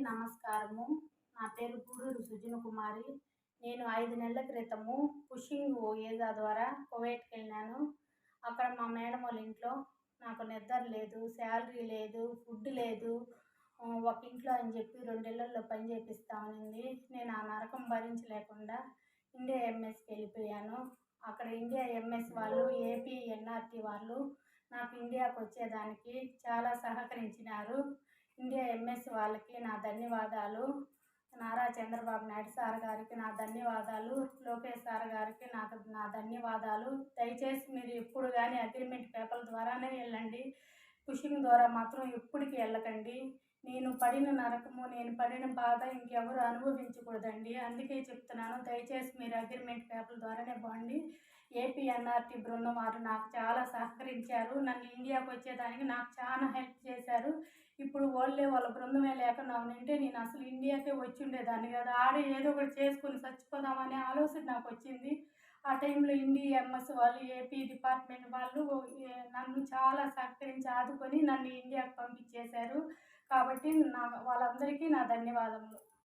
నమస్కారము. నా పేరు గూడూరు సుజన కుమారి. నేను 5 నెలల క్రితము పుషింగ్ వీసా ద్వారా కువైట్‌కెళ్ళాను. అక్కడ మా మేడమోళ్ళ ఇంట్లో నాకు నిద్ర లేదు, శాలరీ లేదు, ఫుడ్ లేదు. ఒక ఇంట్లో అని చెప్పి 2 ఇళ్లల్లో పని చేపిస్తా అనింది. నేను ఆ నరకం భరించలేకుండా ఇండియా ఎంఎస్‌కి వెళ్ళిపోయాను. అక్కడ ఇండియా ఎంఎస్ వాళ్ళు, ఏపీ ఎన్ఆర్‌టీ వాళ్ళు నాకు ఇండియాకి వచ్చేదానికి చాలా సహకరించినారు. ఇండియా ఎంఎస్ వాళ్ళకి నా ధన్యవాదాలు. నారా చంద్రబాబు నాయుడు సార్ గారికి నా ధన్యవాదాలు. లోకేష్ సార్ గారికి నా ధన్యవాదాలు. దయచేసి మీరు ఎప్పుడు కానీ అగ్రిమెంట్ పేపర్ల ద్వారానే వెళ్ళండి. పుషింగ్ ద్వారా మాత్రం ఎప్పటికీ వెళ్ళకండి. నేను పడిన నరకము, నేను పడిన బాధ ఇంకెవరు అనుభవించకూడదండి. అందుకే చెప్తున్నాను, దయచేసి మీరు అగ్రిమెంట్ పేపర్ల ద్వారానే పోండి. ఏపీ ఎన్ఆర్టీ బృందం వారు నాకు చాలా సహకరించారు. నన్ను ఇండియాకి వచ్చేదానికి నాకు చాలా హెల్ప్ చేశారు. ఇప్పుడు వాళ్ళ బృందమే లేకుండా ఉంటే నేను అసలు ఇండియాకే వచ్చి ఉండేదాన్ని కాదు. ఆడే ఏదో ఒకటి చేసుకుని చచ్చిపోదామనే ఆలోచన నాకు వచ్చింది. ఆ టైంలో ఇండియా ఎంఎస్ వాళ్ళు, ఏపీ డిపార్ట్మెంట్ వాళ్ళు నన్ను చాలా సహకరించి ఆదుకొని నన్ను ఇండియాకి పంపించేశారు. కాబట్టి వాళ్ళందరికీ నా ధన్యవాదములు.